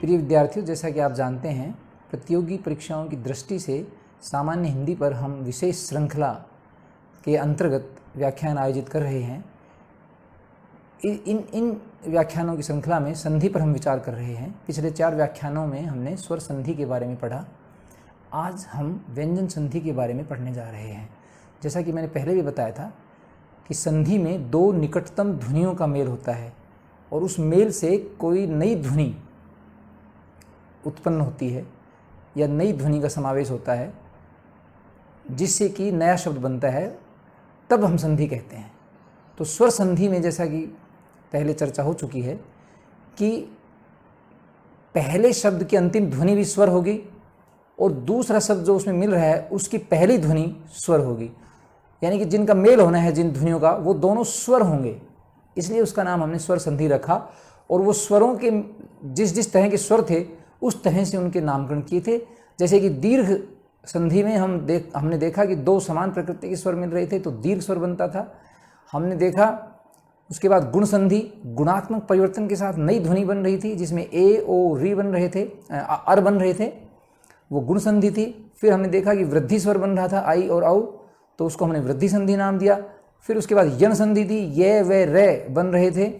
प्रिय विद्यार्थियों, जैसा कि आप जानते हैं, प्रतियोगी परीक्षाओं की दृष्टि से सामान्य हिंदी पर हम विशेष श्रृंखला के अंतर्गत व्याख्यान आयोजित कर रहे हैं। इन व्याख्यानों की श्रृंखला में संधि पर हम विचार कर रहे हैं। पिछले 4 व्याख्यानों में हमने स्वर संधि के बारे में पढ़ा। आज हम व्यंजन संधि के बारे में पढ़ने जा रहे हैं। जैसा कि मैंने पहले भी बताया था कि संधि में 2 निकटतम ध्वनियों का मेल होता है और उस मेल से कोई नई ध्वनि उत्पन्न होती है या नई ध्वनि का समावेश होता है, जिससे कि नया शब्द बनता है, तब हम संधि कहते हैं। तो स्वर संधि में जैसा कि पहले चर्चा हो चुकी है कि पहले शब्द की अंतिम ध्वनि भी स्वर होगी और दूसरा शब्द जो उसमें मिल रहा है उसकी पहली ध्वनि स्वर होगी, यानी कि जिनका मेल होना है जिन ध्वनियों का, वो दोनों स्वर होंगे। इसलिए उसका नाम हमने स्वर संधि रखा। और वो स्वरों के जिस तरह के स्वर थे उस तरह से उनके नामकरण किए थे। जैसे कि दीर्घ संधि में हमने देखा कि 2 समान प्रकृति के स्वर मिल रहे थे तो दीर्घ स्वर बनता था। हमने देखा उसके बाद गुण संधि, गुणात्मक परिवर्तन के साथ नई ध्वनि बन रही थी जिसमें ए ओ री बन रहे थे, अर बन रहे थे, वो गुण संधि थी। फिर हमने देखा कि वृद्धि स्वर बन रहा था आई और औ, तो उसको हमने वृद्धि संधि नाम दिया। फिर उसके बाद यण संधि थी, ये वे रे बन रहे थे।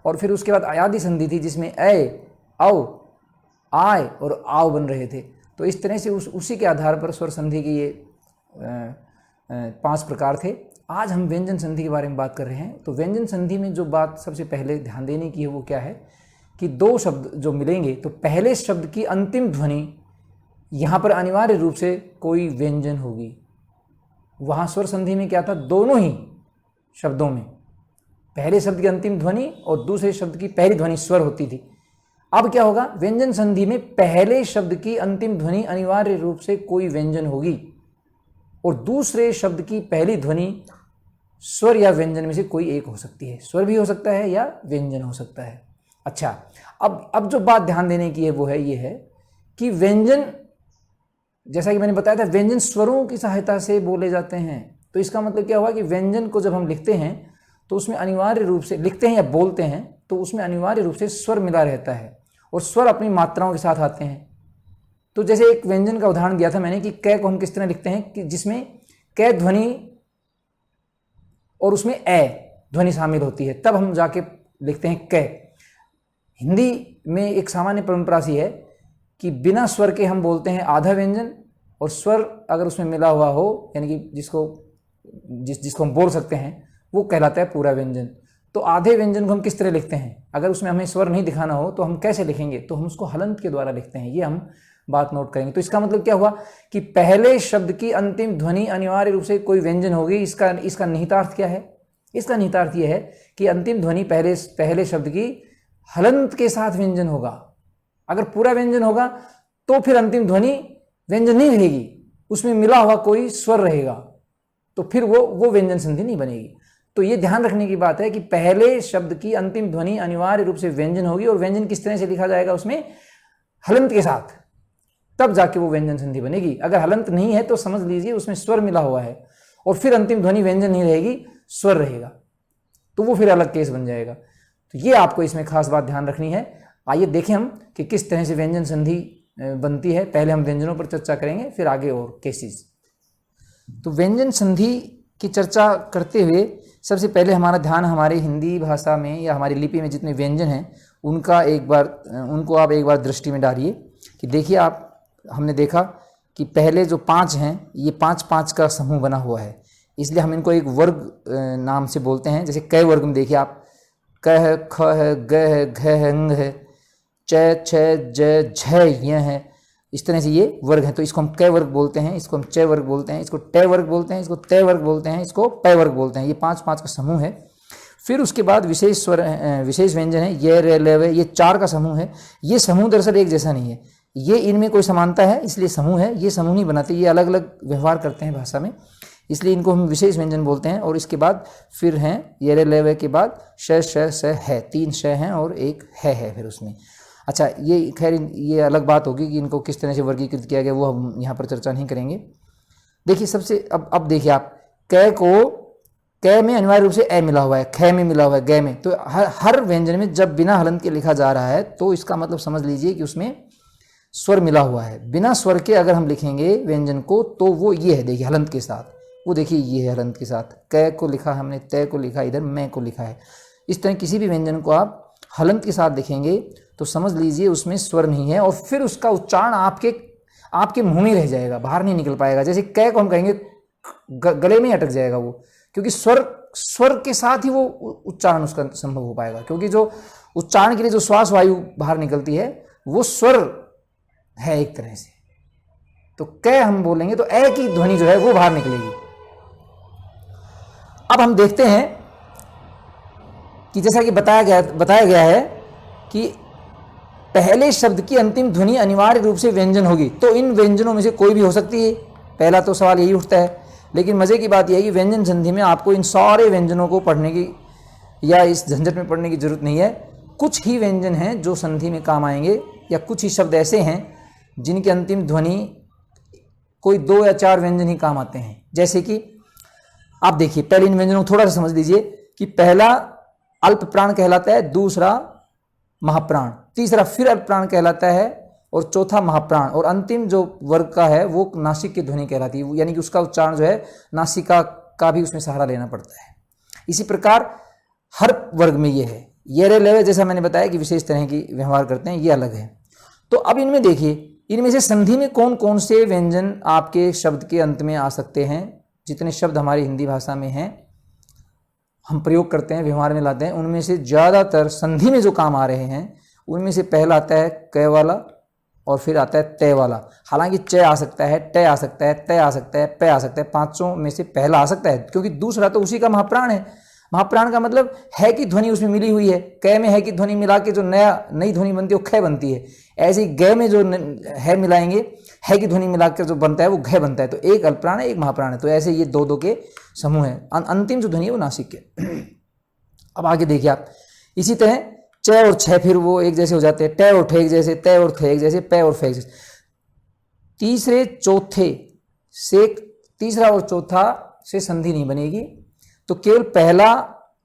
और फिर उसके बाद आयादी संधि थी जिसमें ए औ आय और आव बन रहे थे। तो इस तरह से उसी के आधार पर स्वर संधि के ये 5 प्रकार थे। आज हम व्यंजन संधि के बारे में बात कर रहे हैं। तो व्यंजन संधि में जो बात सबसे पहले ध्यान देने की है वो क्या है कि 2 शब्द जो मिलेंगे तो पहले शब्द की अंतिम ध्वनि यहाँ पर अनिवार्य रूप से कोई व्यंजन होगी। वहाँ स्वर संधि में क्या था, दोनों ही शब्दों में पहले शब्द की अंतिम ध्वनि और दूसरे शब्द की पहली ध्वनि स्वर होती थी। अब क्या होगा, व्यंजन संधि में पहले शब्द की अंतिम ध्वनि अनिवार्य रूप से कोई व्यंजन होगी और दूसरे शब्द की पहली ध्वनि स्वर या व्यंजन में से कोई एक हो सकती है। स्वर भी हो सकता है या व्यंजन हो सकता है। अच्छा, अब जो बात ध्यान देने की है वो है ये है कि व्यंजन, जैसा कि मैंने बताया था, व्यंजन स्वरों की सहायता से बोले जाते हैं। तो इसका मतलब क्या हुआ कि व्यंजन को जब हम लिखते हैं तो उसमें अनिवार्य रूप से लिखते हैं या बोलते हैं तो उसमें अनिवार्य रूप से स्वर मिला रहता है और स्वर अपनी मात्राओं के साथ आते हैं। तो जैसे एक व्यंजन का उदाहरण दिया था मैंने कि क को हम किस तरह लिखते हैं कि जिसमें क ध्वनि और उसमें ए ध्वनि शामिल होती है, तब हम जाके लिखते हैं क। हिंदी में एक सामान्य परंपरा सी है कि बिना स्वर के हम बोलते हैं आधा व्यंजन और स्वर अगर उसमें मिला हुआ हो, यानी कि जिसको हम बोल सकते हैं, वो कहलाता है पूरा व्यंजन। तो आधे व्यंजन को हम किस तरह लिखते हैं, अगर उसमें हमें स्वर नहीं दिखाना हो तो हम कैसे लिखेंगे, तो हम उसको हलंत के द्वारा लिखते हैं। ये हम बात नोट करेंगे। तो इसका मतलब क्या हुआ कि पहले शब्द की अंतिम ध्वनि अनिवार्य रूप से कोई व्यंजन होगी। इसका निहितार्थ क्या है? इसका निहितार्थ यह है कि अंतिम ध्वनि पहले शब्द की हलंत के साथ व्यंजन होगा। अगर पूरा व्यंजन होगा तो फिर अंतिम ध्वनि व्यंजन नहीं रहेगी, उसमें मिला हुआ कोई स्वर रहेगा, तो फिर वो व्यंजन संधि नहीं बनेगी। तो ये ध्यान रखने की बात है कि पहले शब्द की अंतिम ध्वनि अनिवार्य रूप से व्यंजन होगी और व्यंजन किस तरह से लिखा जाएगा, उसमें हलंत के साथ, तब जाके वो व्यंजन संधि बनेगी। अगर हलंत नहीं है तो समझ लीजिए उसमें स्वर मिला हुआ है और फिर अंतिम ध्वनि व्यंजन नहीं रहेगी, स्वर रहेगा, तो वो फिर अलग केस बन जाएगा। तो ये आपको इसमें खास बात ध्यान रखनी है। आइए देखें हम कि किस तरह से व्यंजन संधि बनती है। पहले हम व्यंजनों पर चर्चा करेंगे, फिर आगे और केसेस। तो व्यंजन संधि की चर्चा करते हुए सबसे पहले हमारा ध्यान हमारी हिंदी भाषा में या हमारी लिपि में जितने व्यंजन हैं उनको आप एक बार दृष्टि में डालिए कि देखिए आप, हमने देखा कि पहले जो 5 हैं ये 5-5 का समूह बना हुआ है, इसलिए हम इनको एक वर्ग नाम से बोलते हैं। जैसे क वर्ग में देखिए आप, क है, ख है, ग है, घ है, ङ है, च, छ, ज, झ, य है। इस तरह से ये वर्ग है। तो इसको हम क वर्ग बोलते हैं, इसको हम च वर्ग बोलते हैं, इसको ट वर्ग बोलते हैं, इसको त वर्ग बोलते हैं, इसको प वर्ग बोलते हैं। ये 5-5 का समूह है। फिर उसके बाद विशेष व्यंजन है, ये रे ले वे, ये 4 का समूह है। ये समूह दरअसल एक जैसा नहीं है, ये इनमें कोई समानता है इसलिए समूह है, ये समूह नहीं बनाते, ये अलग अलग व्यवहार करते हैं भाषा में, इसलिए इनको हम विशेष व्यंजन बोलते हैं। और इसके बाद फिर हैं ये रे ले वे के बाद श, श, स, है, 3 श हैं और एक है फिर उसमें। अच्छा, ये खैर ये अलग बात होगी कि इनको किस तरह से वर्गीकृत किया गया, वो हम यहाँ पर चर्चा नहीं करेंगे। देखिए सबसे अब देखिए आप, क को कै में अनिवार्य रूप से ए मिला हुआ है, खे में मिला हुआ है, गे में। तो हर व्यंजन में जब बिना हलंत के लिखा जा रहा है तो इसका मतलब समझ लीजिए कि उसमें स्वर मिला हुआ है। बिना स्वर के अगर हम लिखेंगे व्यंजन को तो वो ये है, देखिए हलंत के साथ, वो देखिए ये है हलंत के साथ, कै को लिखा हमने, तय को लिखा, इधर मैं को लिखा है। इस तरह किसी भी व्यंजन को आप हलंत के साथ लिखेंगे तो समझ लीजिए उसमें स्वर नहीं है, और फिर उसका उच्चारण आपके मुंह में रह जाएगा, बाहर नहीं निकल पाएगा। जैसे कै को हम कहेंगे गले में ही अटक जाएगा वो, क्योंकि स्वर के साथ ही वो उच्चारण उसका संभव हो पाएगा, क्योंकि जो उच्चारण के लिए जो श्वास वायु बाहर निकलती है वो स्वर है एक तरह से। तो कै हम बोलेंगे तो ए की ध्वनि जो है वो बाहर निकलेगी। अब हम देखते हैं कि जैसा कि बताया गया है कि पहले शब्द की अंतिम ध्वनि अनिवार्य रूप से व्यंजन होगी, तो इन व्यंजनों में से कोई भी हो सकती है। पहला तो सवाल यही उठता है। लेकिन मजे की बात यह है कि व्यंजन संधि में आपको इन सारे व्यंजनों को पढ़ने की या इस झंझट में पढ़ने की जरूरत नहीं है। कुछ ही व्यंजन हैं जो संधि में काम आएंगे, या कुछ ही शब्द ऐसे हैं जिनकी अंतिम ध्वनि कोई 2 या 4 व्यंजन ही काम आते हैं। जैसे कि आप देखिए, पहले इन व्यंजनों को थोड़ा सा समझ लीजिए कि पहला अल्प प्राण कहलाता है, दूसरा महाप्राण, तीसरा फिर अल्प प्राण कहलाता है, और चौथा महाप्राण, और अंतिम जो वर्ग का है वो नासिक की ध्वनि कहलाती है, यानी कि उसका उच्चारण जो है नासिका का भी उसमें सहारा लेना पड़ता है। इसी प्रकार हर वर्ग में ये है। ये रे लेवे जैसा मैंने बताया कि विशेष तरह की व्यवहार करते हैं, ये अलग है। तो अब इनमें देखिए, इनमें से संधि में कौन कौन से व्यंजन आपके शब्द के अंत में आ सकते हैं। जितने शब्द हमारी हिंदी भाषा में हैं, हम प्रयोग करते हैं, व्यवहार में लाते हैं, उनमें से ज़्यादातर संधि में जो काम आ रहे हैं उनमें से पहला आता है कै वाला, और फिर आता है तय वाला। हालांकि च आ सकता है, ट आ सकता है, तय आ सकता है, प आ सकता है, पांचों में से पहला आ सकता है, क्योंकि दूसरा तो उसी का महाप्राण है। महाप्राण का मतलब है की ध्वनि उसमें मिली हुई है। कै में है की ध्वनि मिला के जो नई ध्वनि बनती है वो ख बनती है। ऐसे ही गै में जो है मिलाएंगे, है की ध्वनि मिलाकर जो बनता है वो घ बनता है। तो एक अल्पप्राण है, एक महाप्राण है। तो ऐसे ये दो के समूह है। अंतिम जो ध्वनि है वो नासिक के। अब आगे देखिए आप, इसी तरह च और छ फिर वो एक जैसे हो जाते हैं, ट और ठ एक जैसे, त और थ एक जैसे, प और फ एक जैसे। तीसरा और चौथा से संधि नहीं बनेगी, तो केवल पहला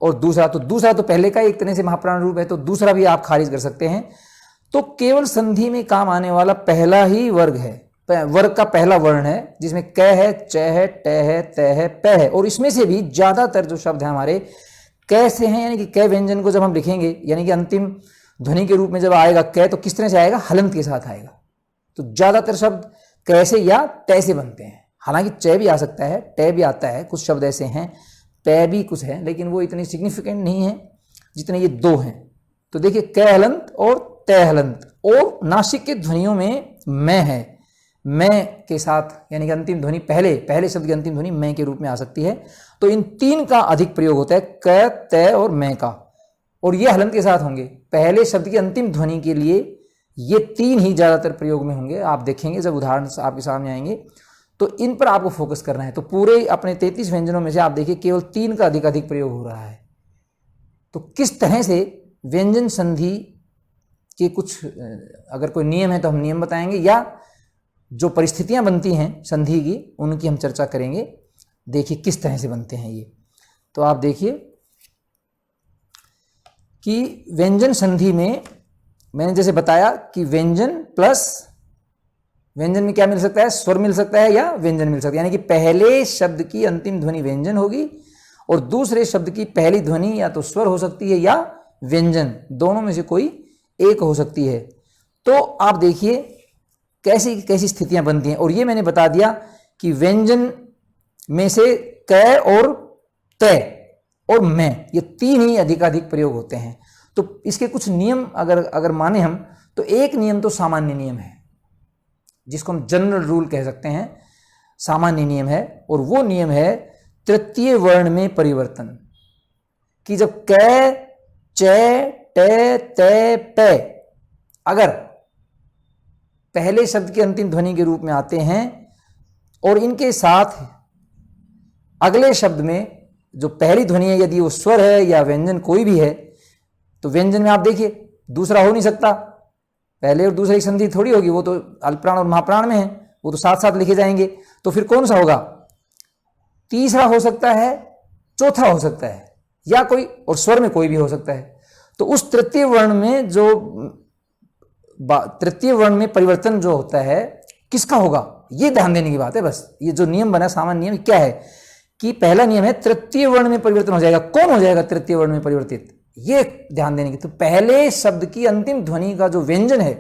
और दूसरा। तो दूसरा तो पहले का एक तरह से महाप्राण रूप है, तो दूसरा भी आप खारिज कर सकते हैं। तो केवल संधि में काम आने वाला पहला ही वर्ग है, वर्ग का पहला वर्ण है, जिसमें क है, च है, ट है, त है, प है। और इसमें से भी ज्यादातर जो शब्द हैं हमारे क से हैं, यानी कि क व्यंजन को जब हम लिखेंगे, यानी कि अंतिम ध्वनि के रूप में जब आएगा क, तो किस तरह से आएगा, हलंत के साथ आएगा। तो ज्यादातर शब्द क से या त से बनते हैं। हालांकि च भी आ सकता है, ट भी आता है, कुछ शब्द ऐसे हैं, प भी कुछ है, लेकिन वो इतने सिग्निफिकेंट नहीं है जितने ये दो हैं। तो देखिए, क हलंत और त हलंत, और नासिक के ध्वनियों में मैं है, मैं के साथ, यानी कि अंतिम ध्वनि पहले शब्द की अंतिम ध्वनि मैं के रूप में आ सकती है। तो इन तीन का अधिक प्रयोग होता है, क, त और मैं का, और ये हलंत के साथ होंगे। पहले शब्द की अंतिम ध्वनि के लिए ये तीन ही ज्यादातर प्रयोग में होंगे। आप देखेंगे जब उदाहरण आपके सामने आएंगे तो इन पर आपको फोकस करना है। तो पूरे अपने 33 व्यंजनों में से आप देखिए केवल 3 का अधिक प्रयोग हो रहा है। तो किस तरह से व्यंजन संधि के कुछ अगर कोई नियम है तो हम नियम बताएंगे, या जो परिस्थितियां बनती हैं संधि की उनकी हम चर्चा करेंगे। देखिए किस तरह से बनते हैं ये। तो आप देखिए कि व्यंजन संधि में मैंने जैसे बताया कि व्यंजन प्लस व्यंजन में क्या मिल सकता है, स्वर मिल सकता है या व्यंजन मिल सकता है। यानी कि पहले शब्द की अंतिम ध्वनि व्यंजन होगी और दूसरे शब्द की पहली ध्वनि या तो स्वर हो सकती है या व्यंजन, दोनों में से कोई एक हो सकती है। तो आप देखिए कैसी कैसी स्थितियां बनती हैं। और ये मैंने बता दिया कि व्यंजन में से क और त और मैं, ये तीन ही अधिकाधिक प्रयोग होते हैं। तो इसके कुछ नियम अगर माने हम, तो एक नियम तो सामान्य नियम है, जिसको हम जनरल रूल कह सकते हैं, सामान्य नियम है। और वो नियम है तृतीय वर्ण में परिवर्तन, कि जब क, च, ट, त, प अगर पहले शब्द की अंतिम ध्वनि के रूप में आते हैं और इनके साथ अगले शब्द में जो पहली ध्वनि है, यदि वो स्वर है या व्यंजन कोई भी है, तो व्यंजन में आप देखिए दूसरा हो नहीं सकता। पहले और दूसरे की संधि थोड़ी होगी, वो तो अल्पप्राण और महाप्राण में है, वो तो साथ साथ लिखे जाएंगे। तो फिर कौन सा होगा, तीसरा हो सकता है, चौथा हो सकता है, या कोई और स्वर में कोई भी हो सकता है। तो उस तृतीय वर्ण में जो तृतीय वर्ण में परिवर्तन जो होता है किसका होगा, ये ध्यान देने की बात है। बस ये जो नियम बना, सामान्य नियम क्या है कि पहला नियम है तृतीय वर्ण में परिवर्तन हो जाएगा। कौन हो जाएगा तृतीय वर्ण में परिवर्तित, ये ध्यान देने की। तो पहले शब्द की अंतिम ध्वनि का जो व्यंजन है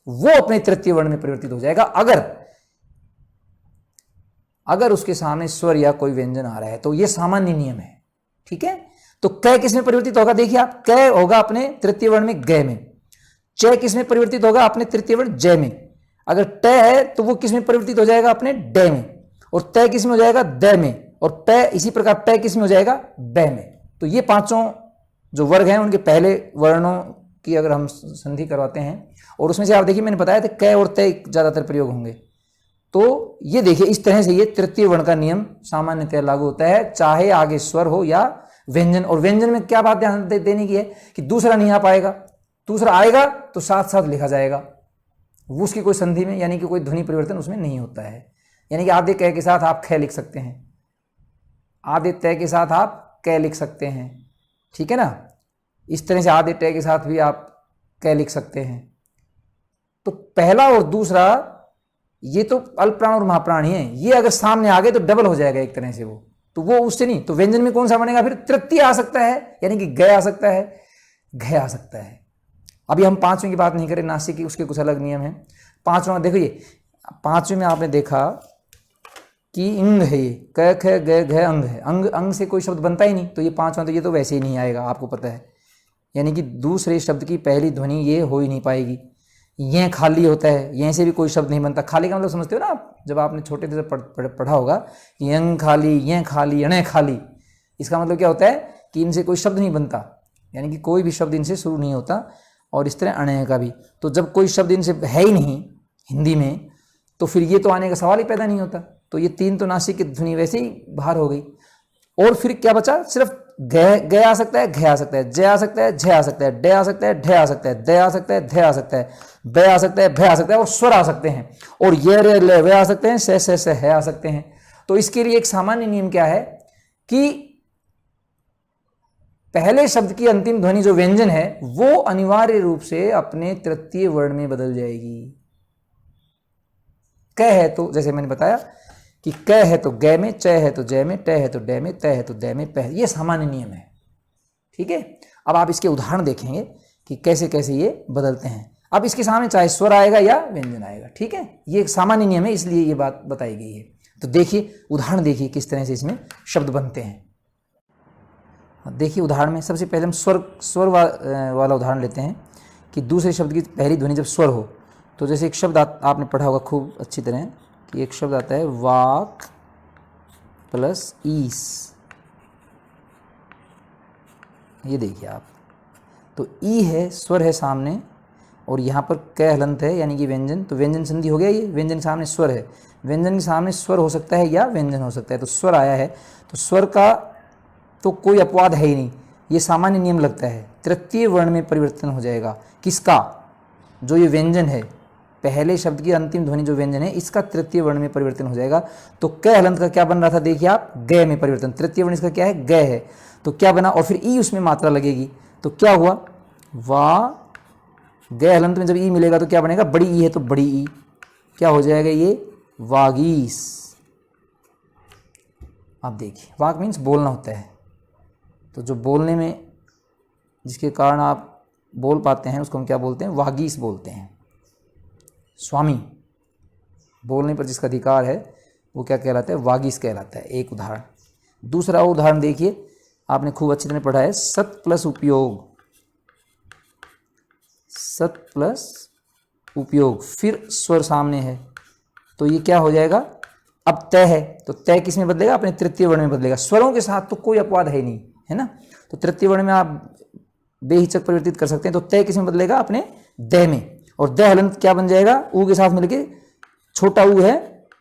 वो अपने तृतीय वर्ण में परिवर्तित हो जाएगा, अगर उसके सामने स्वर या कोई व्यंजन आ रहा है। तो ये सामान्य नियम है, ठीक है। तो क किस में परिवर्तित होगा, देखिए आप, क होगा अपने तृतीय वर्ण में ग में, च किस में परिवर्तित होगा अपने तृतीय वर्ण ज में, अगर ट है तो वो किस में परिवर्तित हो जाएगा अपने ड में, और त किस में हो जाएगा द में, और प इसी प्रकार प किस में हो जाएगा ब में। तो ये पांचों जो वर्ग हैं उनके पहले वर्णों की अगर हम संधि करवाते हैं, और उसमें से आप देखिए मैंने बताया था क और त ज्यादातर प्रयोग होंगे। तो ये देखिए इस तरह से ये तृतीय वर्ण का नियम सामान्यतः लागू होता है, चाहे आगे स्वर हो या व्यंजन। और व्यंजन में क्या बात ध्यान देने की है कि दूसरा नहीं आ पाएगा, दूसरा आएगा तो साथ साथ लिखा जाएगा, वो उसकी कोई संधि में यानी कि कोई ध्वनि परिवर्तन उसमें नहीं होता है। यानी कि आधे क के साथ आप ख लिख सकते हैं, आधे तय के साथ आप क लिख सकते हैं, ठीक है ना। इस तरह से आधे तय के साथ भी आप क लिख सकते हैं। तो पहला और दूसरा ये तो अल्पप्राण और महाप्राण ही है, ये अगर सामने आ गए तो डबल हो जाएगा एक तरह से वो, तो वो उससे नहीं। तो व्यंजन में कौन सा बनेगा फिर, तृतीय आ सकता है, यानी कि ग आ सकता है, घ आ सकता है। अभी हम पांचवें की बात नहीं करें, नासिक की, उसके कुछ अलग नियम है। पांचवा देखो, ये पांचवें में आपने देखा कि इंग है, ये क ख ग घ अंग है, अंग अंग से कोई शब्द बनता ही नहीं। तो ये पांचवा, तो ये तो वैसे ही नहीं आएगा, आपको पता है। यानी कि दूसरे शब्द की पहली ध्वनि ये हो ही नहीं पाएगी। ये खाली होता है, यहीं से भी कोई शब्द नहीं बनता। खाली का मतलब समझते हो ना आप, जब आपने छोटे थे पढ़ा होगा कि यंग खाली, ये खाली, अणे खाली, इसका मतलब क्या होता है कि इनसे कोई शब्द नहीं बनता, यानी कि कोई भी शब्द इनसे शुरू नहीं होता। और इस तरह अणे का भी, तो जब कोई शब्द इनसे है ही नहीं हिंदी में, तो फिर ये तो आने का सवाल ही पैदा नहीं होता। तो ये तीन तो नासिक की ध्वनि वैसे ही बाहर हो गई। और फिर क्या बचा, सिर्फ ग आ सकता है, घ आ सकता है, ज आ सकता है, झ आ सकता है, ड आ सकता है, ढ आ सकता है, द आ सकता है, ध आ सकता है, ब आ सकता है, भ आ सकता है, और स्वर आ सकते हैं। और ये रे ले वे आ सकते हैं, स है आ सकते हैं। तो इसके लिए एक सामान्य नियम क्या है कि पहले शब्द की अंतिम ध्वनि जो व्यंजन है वो अनिवार्य रूप से अपने तृतीय वर्ण में बदल जाएगी। क है तो जैसे मैंने बताया कि क है तो ग में, च है तो ज में, ट है तो ड में, त है तो द में, प, ये सामान्य नियम है, ठीक है। अब आप इसके उदाहरण देखेंगे कि कैसे कैसे ये बदलते हैं। अब इसके सामने चाहे स्वर आएगा या व्यंजन आएगा, ठीक है। ये एक सामान्य नियम है, इसलिए ये बात बताई गई है। तो देखिए उदाहरण, देखिए किस तरह से इसमें शब्द बनते हैं। देखिए उदाहरण में सबसे पहले हम स्वर वाला उदाहरण लेते हैं कि दूसरे शब्द की पहली ध्वनि जब स्वर हो। तो जैसे एक शब्द आपने पढ़ा होगा खूब अच्छी तरह कि एक शब्द आता है वाक प्लस ईस। ये देखिए आप, तो ई है, स्वर है सामने, और यहाँ पर क हलंत है यानी कि व्यंजन। तो व्यंजन संधि हो गया, ये व्यंजन के सामने स्वर है, व्यंजन के सामने स्वर हो सकता है या व्यंजन हो सकता है। तो स्वर आया है, तो स्वर का तो कोई अपवाद है ही नहीं, ये सामान्य नियम लगता है। तृतीय वर्ण में परिवर्तन हो जाएगा, किसका, जो ये व्यंजन है, पहले शब्द की अंतिम ध्वनि जो व्यंजन है इसका तृतीय वर्ण में परिवर्तन हो जाएगा। तो क हलंत का क्या बन रहा था, देखिए आप, ग में परिवर्तन, तृतीय वर्ण इसका क्या है, ग है, तो क्या बना, और फिर ई उसमें मात्रा लगेगी। तो क्या हुआ, वा ग हलंत में जब ई मिलेगा तो क्या बनेगा, बड़ी ई है तो बड़ी ई, क्या हो जाएगा ये, वागीस। आप देखिए, वाक मीन्स बोलना होता है, तो जो बोलने में जिसके कारण आप बोल पाते हैं उसको हम क्या बोलते हैं, वागीस बोलते हैं। स्वामी, बोलने पर जिसका अधिकार है वो क्या कहलाता है, वागीस कहलाता है। एक उदाहरण। दूसरा उदाहरण देखिए, आपने खूब अच्छी तरह पढ़ा है, सत प्लस उपयोग, सत प्लस उपयोग, फिर स्वर सामने है, तो ये क्या हो जाएगा, अब तय है, तो तय किस में बदलेगा, अपने तृतीय वर्ण में बदलेगा। स्वरों के साथ तो कोई अपवाद है नहीं, है ना। तो तृतीय वर्ण में आप बेहिचक परिवर्तित कर सकते हैं। तो तय किस में बदलेगा, अपने द में, और द हलंत क्या बन जाएगा, ऊ के साथ मिलके छोटा ऊ है,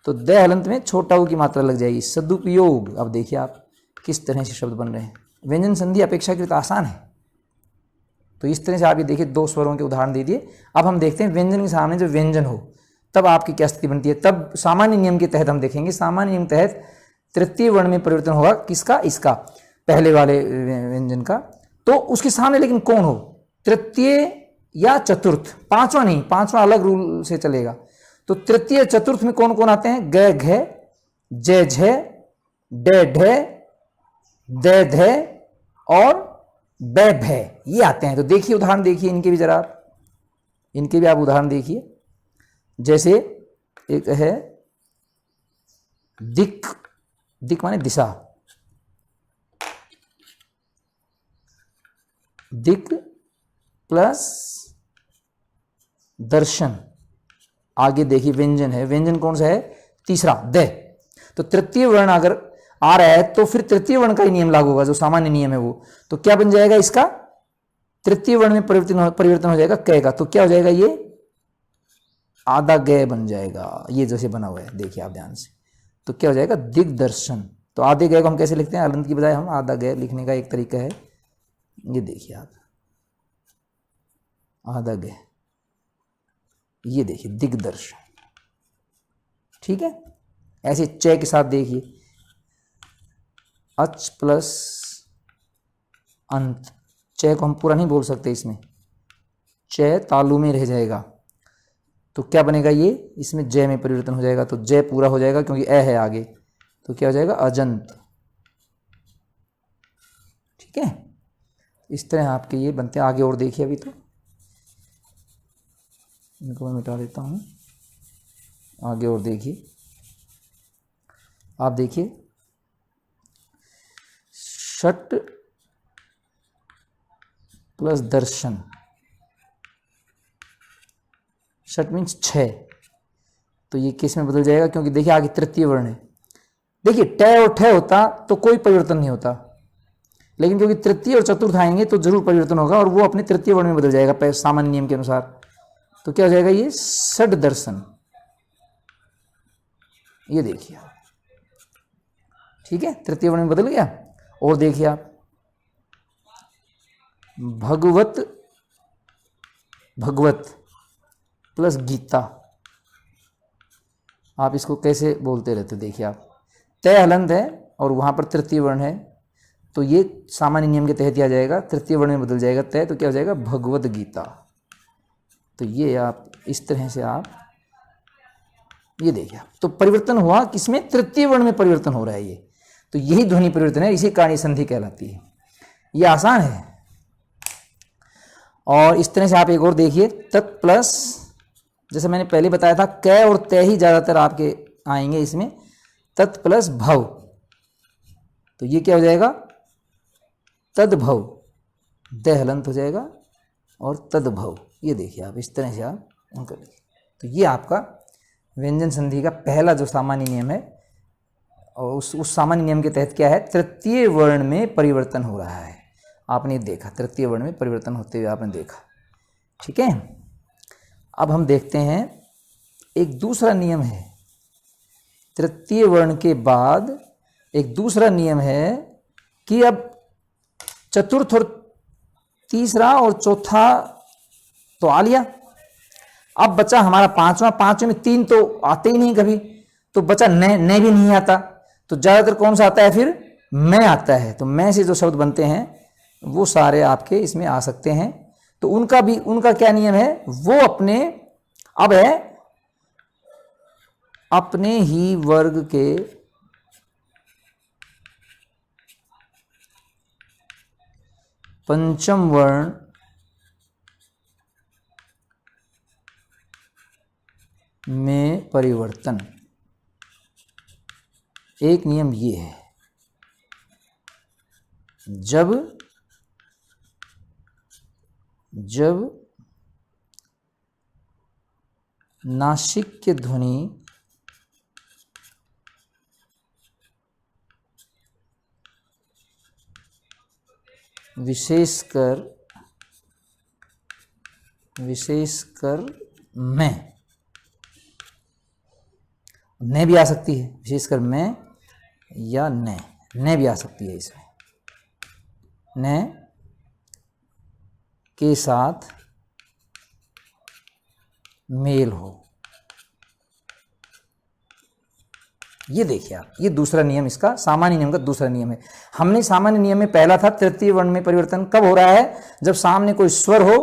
तो द हलंत में छोटा ऊ की मात्रा लग जाएगी, सदुपयोग। अब देखिए आप किस तरह से शब्द बन रहे हैं। व्यंजन संधि अपेक्षाकृत आसान है। तो इस तरह से आप ये देखिए, दो स्वरों के उदाहरण दे दिए। अब हम देखते हैं व्यंजन के सामने जो व्यंजन हो तब आपकी क्या स्थिति बनती है। तब सामान्य नियम के तहत हम देखेंगे, सामान्य नियम तहत तृतीय वर्ण में परिवर्तन होगा किसका, इसका, पहले वाले व्यंजन का। तो उसके सामने लेकिन कौन हो, तृतीय या चतुर्थ, पांचवा नहीं, पांचवा अलग रूल से चलेगा। तो तृतीय चतुर्थ में कौन कौन आते हैं, ग घ जय झ डे ढे दे धे और बै भै, ये आते हैं। तो देखिए उदाहरण देखिए इनके भी जरा, इनके भी आप उदाहरण देखिए। जैसे एक है दिक, दिक माने दिशा, दिक प्लस दर्शन। आगे देखिए व्यंजन है, व्यंजन कौन सा है, तीसरा द। तो तृतीय वर्ण अगर आ रहा है तो फिर तृतीय वर्ण का ही नियम लागू होगा, जो सामान्य नियम है वो। तो क्या बन जाएगा इसका, तृतीय वर्ण में परिवर्तन हो जाएगा क का। तो क्या हो जाएगा, ये आधा ग बन जाएगा, ये जैसे बना हुआ है देखिए आप ध्यान से। तो क्या हो जाएगा, दिग्दर्शन। तो आधे ग को हम कैसे लिखते हैं, अलंत की बजाय हम आधा ग लिखने का एक तरीका है, ये देखिए आप, आधा ग, ये देखिए दिग्दर्शन, ठीक है। ऐसे च के साथ देखिए, अच प्लस अंत, च को हम पूरा नहीं बोल सकते इसमें, च तालु में रह जाएगा। तो क्या बनेगा, ये इसमें जय में परिवर्तन हो जाएगा। तो जय पूरा हो जाएगा क्योंकि ए है आगे, तो क्या हो जाएगा, अजंत, ठीक है। इस तरह आपके ये बनते हैं। आगे और देखिए, अभी तो इनको मैं मिटा देता हूँ। आगे और देखिए, आप देखिए षट प्लस दर्शन, षट मीन्स 6, तो ये किस में बदल जाएगा, क्योंकि देखिए आगे तृतीय वर्ण है। देखिए ट और ठ होता तो कोई परिवर्तन नहीं होता, लेकिन क्योंकि तृतीय और चतुर्थ आएंगे तो जरूर परिवर्तन होगा, और वो अपने तृतीय वर्ण में बदल जाएगा सामान्य नियम के अनुसार। तो क्या हो जाएगा, ये षट दर्शन, ये देखिए, ठीक है, तृतीय वर्ण में बदल गया। और देखिए आप भगवत, भगवत प्लस गीता, आप इसको कैसे बोलते रहते, देखिए आप, तय हलंत है और वहां पर तृतीय वर्ण है, तो ये सामान्य नियम के तहत आ जाएगा, तृतीय वर्ण में बदल जाएगा तय, तो क्या हो जाएगा, भगवत गीता। तो ये आप इस तरह से आप ये देखिए, तो परिवर्तन हुआ किसमें, तृतीय वर्ण में परिवर्तन हो रहा है ये। तो यही ध्वनि परिवर्तन है, इसी कारण संधि कहलाती है। ये आसान है। और इस तरह से आप एक और देखिए, तत् प्लस, जैसे मैंने पहले बताया था, क और तय ही ज्यादातर आपके आएंगे इसमें, तत् प्लस भव, तो ये क्या हो जाएगा, तद्भव, द हलंत हो जाएगा और तद्भव। ये देखिए आप इस तरह से आप उनका लिखिए। तो ये आपका व्यंजन संधि का पहला जो सामान्य नियम है, और उस सामान्य नियम के तहत क्या है, तृतीय वर्ण में परिवर्तन हो रहा है। आपने देखा, तृतीय वर्ण में परिवर्तन होते हुए आपने देखा, ठीक है। अब हम देखते हैं एक दूसरा नियम है, तृतीय वर्ण के बाद एक दूसरा नियम है कि अब चतुर्थ और तीसरा और चौथा तो आ लिया, अब बचा हमारा पांचवा। पांचवें में 3 तो आते ही नहीं कभी, तो बचा न भी नहीं आता। तो ज्यादातर कौन सा आता है, फिर मैं आता है। तो मैं से जो शब्द बनते हैं वो सारे आपके इसमें आ सकते हैं। तो उनका भी, उनका क्या नियम है, वो अपने, अब है अपने ही वर्ग के पंचम वर्ण में परिवर्तन। एक नियम ये है, जब नासिक्य ध्वनि विशेषकर मैं भी आ सकती है, विशेषकर मैं या न भी आ सकती है, इसमें न के साथ मेल हो, ये देखिए आप, ये दूसरा नियम, इसका सामान्य नियम का दूसरा नियम है। हमने सामान्य नियम में पहला था तृतीय वर्ण में परिवर्तन कब हो रहा है, जब सामने कोई स्वर हो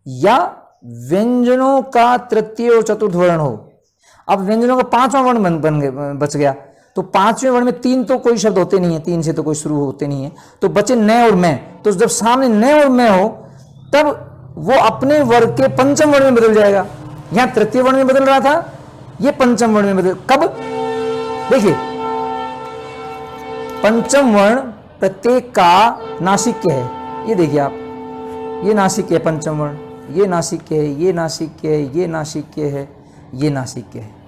या व्यंजनों का तृतीय और चतुर्थ वर्ण हो। अब व्यंजनों का पांचवा वर्ण बच गया, तो पांचवें वर्ण में तीन तो कोई शब्द होते नहीं है, तीन से तो कोई शुरू होते नहीं है, तो बचे न और मैं। तो जब सामने न और मैं हो तब वो अपने वर्ग के पंचम वर्ण में बदल जाएगा। यहां तृतीय वर्ण में बदल रहा था, ये पंचम वर्ण में बदल, कब, देखिए पंचम वर्ण प्रत्येक का नासिक्य है। ये देखिए आप, ये नासिक्य है पंचम वर्ण, ये नासिक्य है, ये नासिक्य है, ये नासिक्य है, ये नासिक्य है,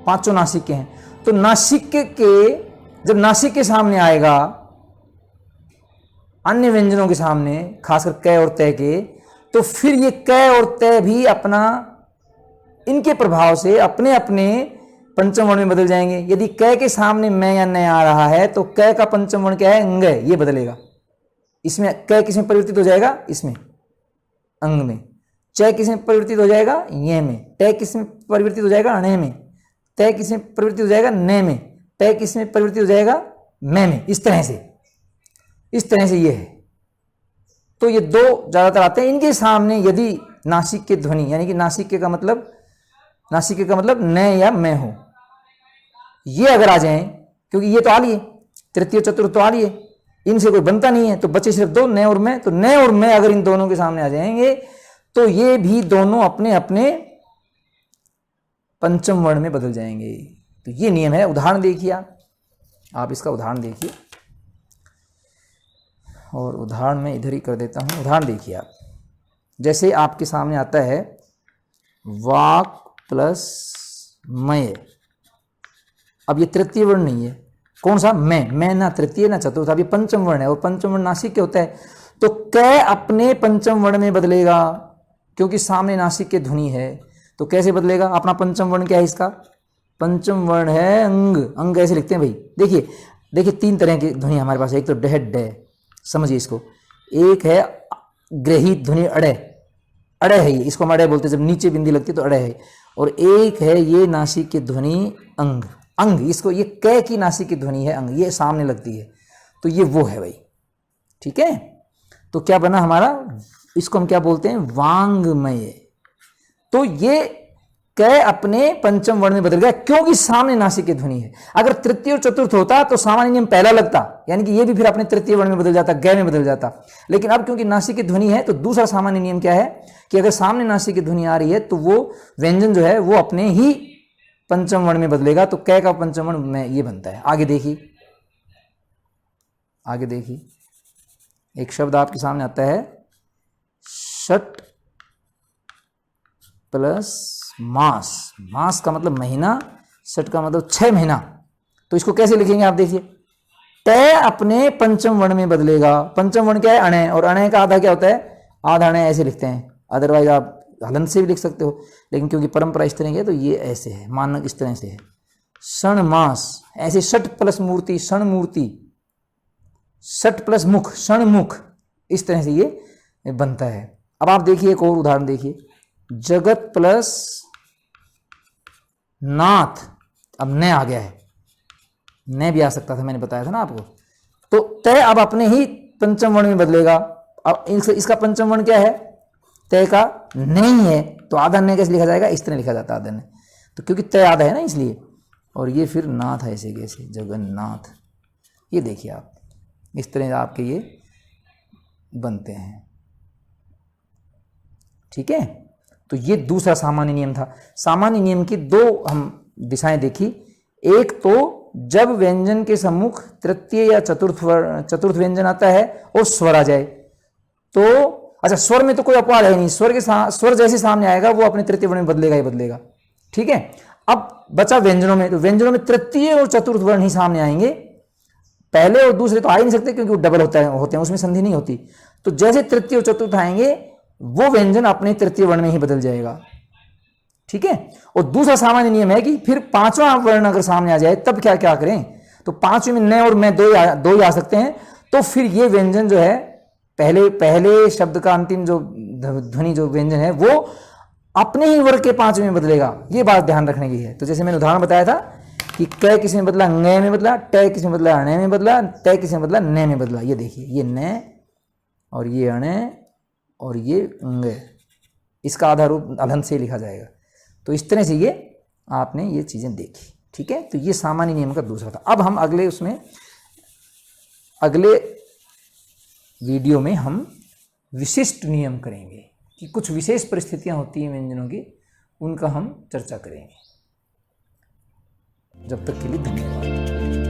पांचों नासिक्य हैं। तो नासिक्य के, जब नासिक्य सामने आएगा अन्य व्यंजनों के सामने, खासकर क और तय के, तो फिर ये क और तय भी अपना, इनके प्रभाव से अपने अपने पंचम वर्ण में बदल जाएंगे। यदि क के सामने मैं या न आ रहा है तो क का पंचम वर्ण क्या है, अंग है, ये बदलेगा। इसमें क किसमें परिवर्तित हो जाएगा, इसमें अंग में। च किसमें परिवर्तित हो जाएगा, ये में। ट किसमें परिवर्तित हो जाएगा, अणे में। तय किसमें परिवर्तित हो जाएगा, न में। तय किसमें परिवर्तित हो जाएगा, मैं में। इस तरह से ये है। तो ये दो ज्यादातर आते हैं। इनके सामने यदि नासिक के ध्वनि, यानी कि नासिक का मतलब न या मैं हो, ये अगर आ जाएं, क्योंकि ये तो आ लिए, तृतीय चतुर्थ तो आ लिए, इनसे कोई बनता नहीं है, तो बचे सिर्फ दो, न और मैं। तो न और मैं अगर इन दोनों के सामने आ जाएंगे तो ये भी दोनों अपने अपने पंचम वर्ण में बदल जाएंगे। तो ये नियम है। उदाहरण देखिए आप इसका उदाहरण देखिए, और उदाहरण मैं इधर ही कर देता हूं। उदाहरण देखिए आप, जैसे आपके सामने आता है वाक प्लस मय। अब ये तृतीय वर्ण नहीं है, कौन सा, मैं ना तृतीय ना चतुर्थ, अब ये पंचम वर्ण है, और पंचम वर्ण नासिक के होता है। तो क अपने पंचम वर्ण में बदलेगा, क्योंकि सामने नासिक के ध्वनि है। तो कैसे बदलेगा, अपना पंचम वर्ण क्या है, इसका पंचम वर्ण है अंग। अंग ऐसे लिखते हैं भाई। देखिए तीन तरह की ध्वनि हमारे पास है। एक तो डह डह, समझिए इसको। एक है ग्रहित ध्वनि अड़े, अड़े है ये, इसको हम अड़े बोलते हैं, जब नीचे बिंदी लगती है तो अड़े है। और एक है ये नासिक की ध्वनि अंग, अंग, इसको, ये क की नासिक की ध्वनि है अंग, ये सामने लगती है, तो ये वो है भाई। ठीक है, तो क्या बना हमारा, इसको हम क्या बोलते हैं, वांगमय। तो ये क अपने पंचम वर्ण में बदल गया, क्योंकि सामने नासिक की ध्वनि है। अगर तृतीय और चतुर्थ होता तो सामान्य नियम पहला लगता, यानी कि ये भी फिर अपने तृतीय वर्ण में बदल जाता, ग में बदल जाता। लेकिन अब क्योंकि नासिक की ध्वनि है, तो दूसरा सामान्य नियम क्या है कि अगर सामने नासिक की ध्वनि आ रही है तो वो व्यंजन जो है वो अपने ही पंचम वर्ण में बदलेगा। तो क का पंचम वर्ण में ये बनता है। आगे देखिए, एक शब्द आपके सामने आता है षट प्लस मास। मास का मतलब महीना, षट का मतलब 6 महीना। तो इसको कैसे लिखेंगे आप देखिए, तय अपने पंचम वर्ण में बदलेगा। पंचम वर्ण क्या है, अणय, और अणय का आधा क्या होता है, आधा अणय ऐसे लिखते हैं। अदरवाइज आप हलंत से भी लिख सकते हो, लेकिन क्योंकि परंपरा इस तरह की है तो ये ऐसे है, मानक इस तरह से है। क्षण मास, ऐसे षट प्लस मूर्ति, क्षण मूर्ति, षट प्लस मुख, क्षण मुख, इस तरह से ये बनता है। अब आप देखिए एक और उदाहरण देखिए, जगत प्लस नाथ। अब न आ गया है, न भी आ सकता था, मैंने बताया था ना आपको। तो तय अब अपने ही पंचम वर्ण में बदलेगा। अब इसका पंचम वर्ण क्या है, तय का नहीं है, तो आधा न कैसे लिखा जाएगा, इस तरह लिखा जाता है आधा न, तो क्योंकि तय आधा है ना इसलिए। और ये फिर नाथ है, ऐसे कैसे, जगन्नाथ। ये देखिए आप, इस तरह आपके ये बनते हैं। ठीक है, तो ये दूसरा सामान्य नियम था। सामान्य नियम की दो हम दिशाएं देखी। एक तो जब व्यंजन के सम्मुख तृतीय या चतुर्थ व्यंजन आता है और स्वर आ जाए तो, अच्छा स्वर में तो कोई अपवाद है नहीं, स्वर जैसे सामने आएगा वो अपने तृतीय वर्ण में बदलेगा ही बदलेगा। ठीक है, अब बचा व्यंजनों में, तो व्यंजनों में तृतीय और चतुर्थ वर्ण ही सामने आएंगे, पहले और दूसरे तो आ ही नहीं सकते क्योंकि वो डबल होते हैं, उसमें संधि नहीं होती। तो जैसे तृतीय और चतुर्थ आएंगे वो व्यंजन अपने तृतीय वर्ण में ही बदल जाएगा। ठीक है, और दूसरा सामान्य नियम है कि फिर पांचवा वर्ण अगर सामने आ जाए तब क्या क्या करें, तो पांचवें में न और मैं दो ही आ सकते हैं। तो फिर ये व्यंजन जो है, पहले शब्द का अंतिम जो ध्वनि जो व्यंजन है वो अपने ही वर्ग के 5 में बदलेगा, ये बात ध्यान रखने की है। तो जैसे मैंने उदाहरण बताया था कि क किस में बदला, ng में बदला, ट किस में बदला, अणे में बदला, त किस में बदला, न में बदला। ये देखिए, ये न और ये अणे और ये ng, इसका आधा रूप अलहंत से लिखा जाएगा। तो इस तरह से ये आपने ये चीज़ें देखी, ठीक है। तो ये सामान्य नियम का दूसरा था। अब हम अगले वीडियो में हम विशिष्ट नियम करेंगे कि कुछ विशेष परिस्थितियां होती हैं व्यंजनों की, उनका हम चर्चा करेंगे। जब तक के लिए धन्यवाद।